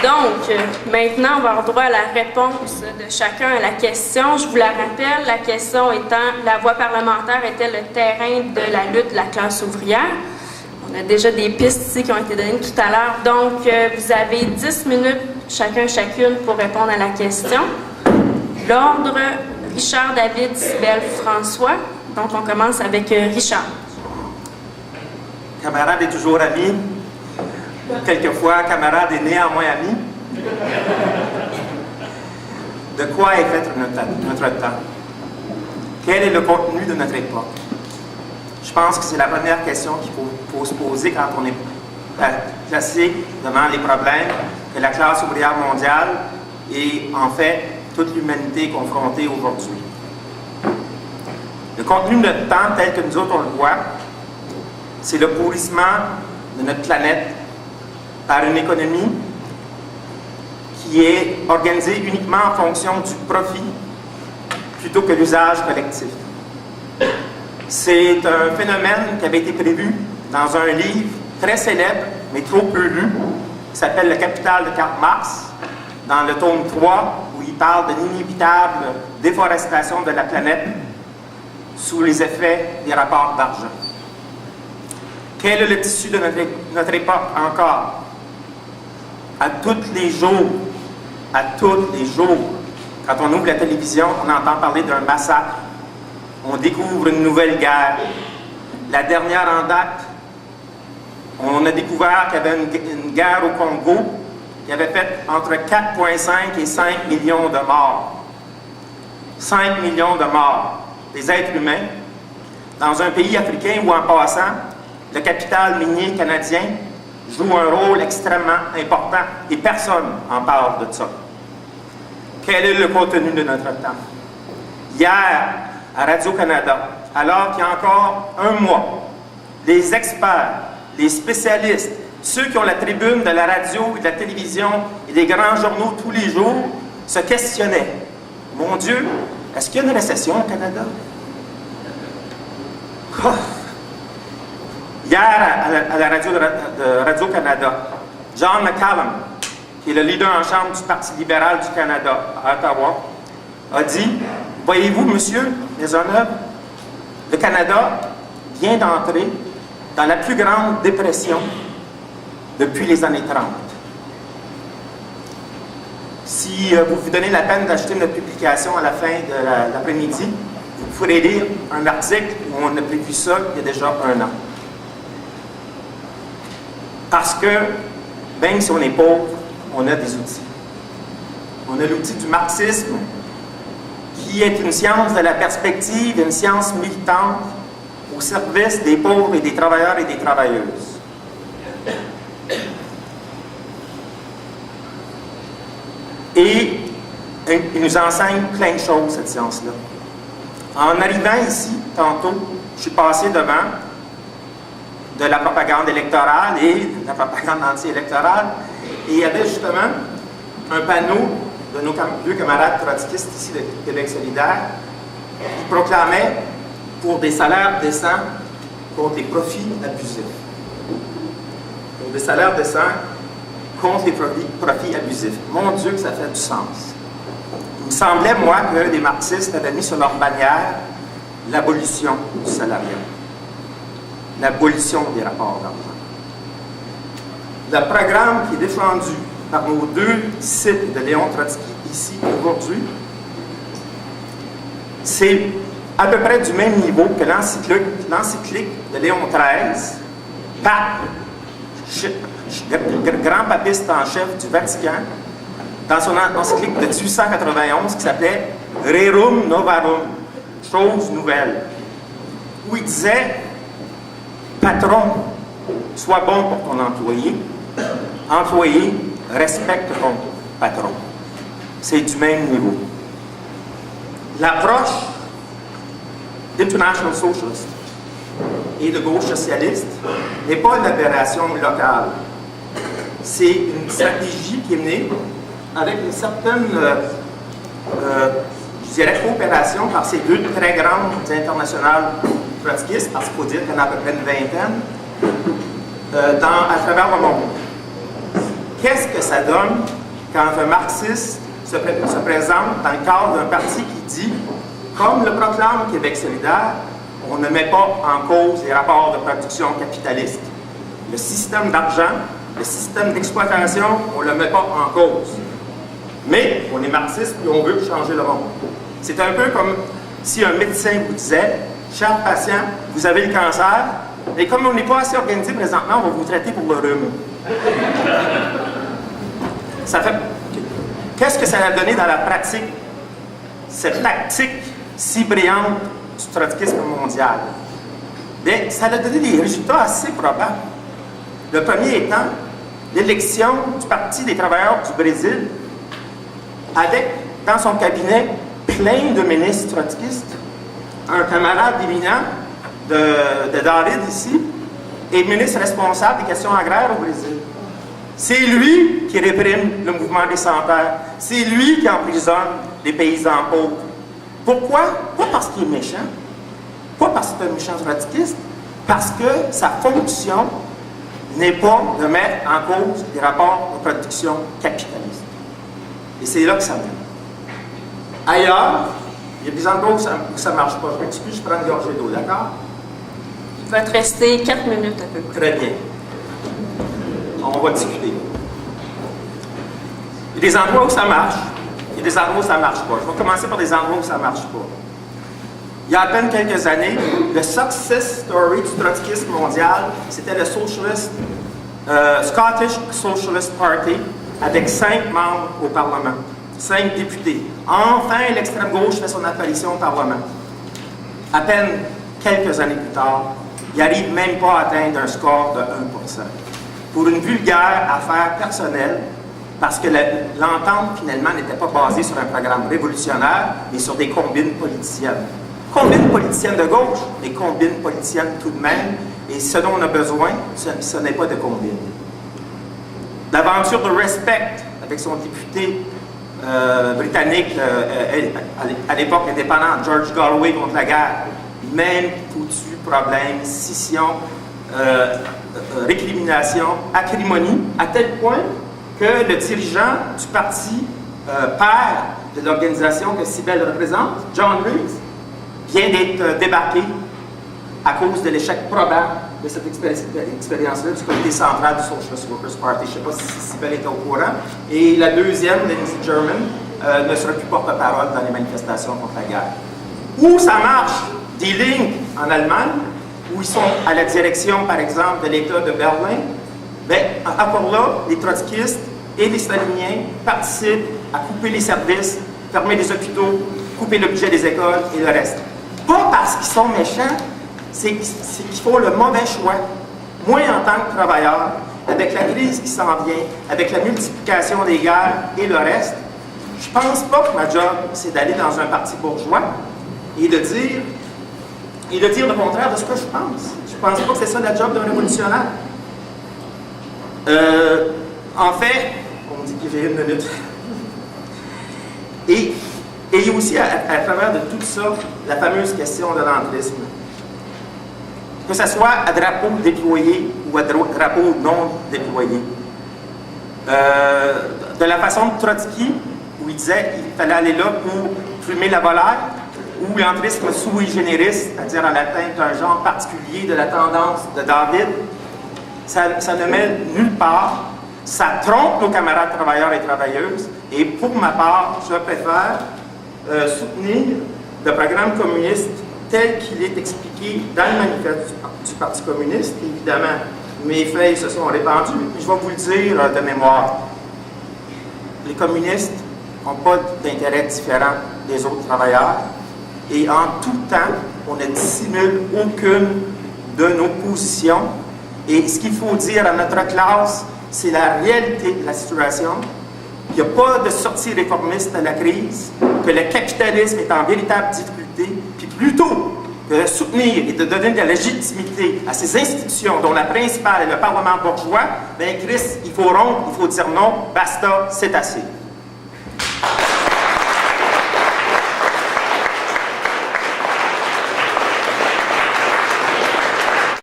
Donc, maintenant, on va avoir droit à la réponse de chacun à la question. Je vous la rappelle, la question étant « La voie parlementaire était le terrain de la lutte de la classe ouvrière ». On a déjà des pistes ici qui ont été données tout à l'heure. Donc, vous avez 10 minutes chacune pour répondre à la question. L'ordre, Richard, David, Cybèle, François. Donc, on commence avec Richard. Camarade est toujours ami. Quelquefois, camarade est néanmoins ami. De quoi est fait notre temps? Quel est le contenu de notre époque? Je pense que c'est la première question qu'il faut se poser quand on est placé devant les problèmes que la classe ouvrière mondiale et, en fait, toute l'humanité est confrontée aujourd'hui. Le contenu de notre temps, tel que nous autres on le voit, c'est le pourrissement de notre planète par une économie qui est organisée uniquement en fonction du profit plutôt que l'usage collectif. C'est un phénomène qui avait été prévu dans un livre très célèbre, mais trop peu lu, qui s'appelle Le Capital de Karl Marx, dans le tome 3, où il parle de l'inévitable déforestation de la planète sous les effets des rapports d'argent. Quel est le tissu de notre époque encore? À tous les jours, quand on ouvre la télévision, on entend parler d'un massacre. On découvre une nouvelle guerre. La dernière en date, on a découvert qu'il y avait une guerre au Congo qui avait fait entre 4,5 et 5 millions de morts. 5 millions de morts des êtres humains dans un pays africain où, en passant, le capital minier canadien joue un rôle extrêmement important et personne n'en parle de ça. Quel est le contenu de notre temps? Hier, à Radio-Canada, alors qu'il y a encore un mois, les experts, les spécialistes, ceux qui ont la tribune de la radio et de la télévision et des grands journaux tous les jours, se questionnaient. Mon Dieu, est-ce qu'il y a une récession au Canada? Oh. Hier, à la radio de Radio-Canada, John McCallum, qui est le leader en chambre du Parti libéral du Canada à Ottawa, a dit « Voyez-vous, monsieur Maisonneuve, le Canada vient d'entrer dans la plus grande dépression depuis les années 30. Si vous vous donnez la peine d'acheter notre publication à la fin de l'après-midi, vous pourrez lire un article où on a prévu ça il y a déjà 1 an. Parce que, même si on est pauvre, on a des outils. On a l'outil du marxisme, qui est une science de la perspective, une science militante au service des pauvres et des travailleurs et des travailleuses. Et il nous enseigne plein de choses, cette science-là. En arrivant ici, tantôt, je suis passé devant de la propagande électorale et de la propagande anti-électorale, et il y avait justement un panneau de nos deux camarades trotskistes ici de Québec solidaire qui proclamait pour des salaires décents contre les profits abusifs. Pour des salaires décents contre les profits abusifs. Mon Dieu, que ça fait du sens. Il me semblait, moi, que les marxistes avaient mis sur leur bannière l'abolition du salariat. L'abolition des rapports d'argent. Le programme qui est défendu par nos 2 disciples de Léon Trotsky ici aujourd'hui, c'est à peu près du même niveau que l'encyclique de Léon XIII, pape, grand papiste en chef du Vatican, dans son encyclique de 1891 qui s'appelait Rerum Novarum, chose nouvelle, où il disait: patron, sois bon pour ton employé, employé, respecte ton patron. C'est du même niveau. L'approche d'International Socialist et de gauche socialiste n'est pas une aberration locale. C'est une stratégie qui est menée avec une certaine, je dirais, coopération par ces 2 très grandes internationales trotskistes, parce qu'il faut dire qu'il y en a à peu près une vingtaine, à travers le monde. qu'est-ce que ça donne quand un marxiste se présente dans le cadre d'un parti qui dit, comme le proclame Québec solidaire, on ne met pas en cause les rapports de production capitalistes. Le système d'argent, le système d'exploitation, on ne le met pas en cause. Mais on est marxiste et on veut changer le monde. C'est un peu comme si un médecin vous disait, cher patient, vous avez le cancer, et comme on n'est pas assez organisé présentement, on va vous traiter pour le rhume. Ça fait... Qu'est-ce que ça a donné dans la pratique, cette tactique si brillante du trotskisme mondial? Bien, ça a donné des résultats assez probables. Le premier étant l'élection du Parti des travailleurs du Brésil, avec, dans son cabinet, plein de ministres trotskistes, un camarade éminent de David ici, est ministre responsable des questions agraires au Brésil. C'est lui qui réprime le mouvement des sans-terres. C'est lui qui emprisonne les paysans pauvres. Pourquoi? Pas parce qu'il est méchant, pas parce que c'est un méchant trotskiste, parce que sa fonction n'est pas de mettre en cause les rapports de production capitalistes. Et c'est là que ça mène. Ailleurs, il y a des endroits où ça ne marche pas. Je m'excuse, je prends une gorgée d'eau, d'accord? Il va te rester 4 minutes à peu près. Très bien. On va discuter. Il y a des endroits où ça marche, il y a des endroits où ça ne marche pas. Je vais commencer par des endroits où ça ne marche pas. Il y a à peine quelques années, le success story du trotskisme mondial, c'était le Scottish Socialist Party, avec 5 membres au Parlement, 5 députés. Enfin, l'extrême gauche fait son apparition au Parlement. À peine quelques années plus tard, il n'arrive même pas à atteindre un score de 1%. Pour une vulgaire affaire personnelle, parce que l'entente, finalement, n'était pas basée sur un programme révolutionnaire, mais sur des combines politiciennes. Combines politiciennes de gauche, mais combines politiciennes tout de même, et ce dont on a besoin, ce n'est pas de combines. L'aventure de Respect, avec son député britannique, à l'époque indépendant, George Galloway contre la guerre, même foutu problème, scission, récrimination, acrimonie, à tel point que le dirigeant du parti père de l'organisation que Cybèle représente, John Reeves, vient d'être débarqué à cause de l'échec probable de cette expérience-là du comité central du Socialist Workers' Party. Je ne sais pas si Cybèle est au courant. Et la deuxième, Lindsey German, ne sera plus porte-parole dans les manifestations contre la guerre. Où ça marche, Die Linke en Allemagne, où ils sont à la direction, par exemple, de l'État de Berlin, bien, encore là, les trotskistes et les staliniens participent à couper les services, fermer les hôpitaux, couper le budget des écoles et le reste. Pas parce qu'ils sont méchants, c'est qu'ils font le mauvais choix. Moi, en tant que travailleur, avec la crise qui s'en vient, avec la multiplication des guerres et le reste, je pense pas que ma job, c'est d'aller dans un parti bourgeois et de dire le contraire de ce que je pense. Je pense pas que c'est ça la job d'un révolutionnaire. En fait, on me dit que j'ai 1 minute. Et il y a aussi, à travers de tout ça, la fameuse question de l'entrisme. Que ce soit à drapeau déployé ou à drapeau non déployé. De la façon de Trotsky, où il disait qu'il fallait aller là pour plumer la volaille, ou l'entrisme sui generis, c'est-à-dire en latin, un genre particulier de la tendance de David, ça ne mène nulle part. Ça trompe nos camarades travailleurs et travailleuses. Et pour ma part, je préfère soutenir le programme communiste tel qu'il est expliqué dans le manifeste du Parti communiste. Évidemment, mes feuilles se sont répandues. Je vais vous le dire de mémoire. Les communistes n'ont pas d'intérêt différent des autres travailleurs. Et en tout temps, on ne dissimule aucune de nos positions. Et ce qu'il faut dire à notre classe, c'est la réalité de la situation. Il n'y a pas de sortie réformiste à la crise, que le capitalisme est en véritable difficulté, puis plutôt que de soutenir et de donner de la légitimité à ces institutions, dont la principale est le Parlement bourgeois, bien Christ, il faut rompre, il faut dire non, basta, c'est assez.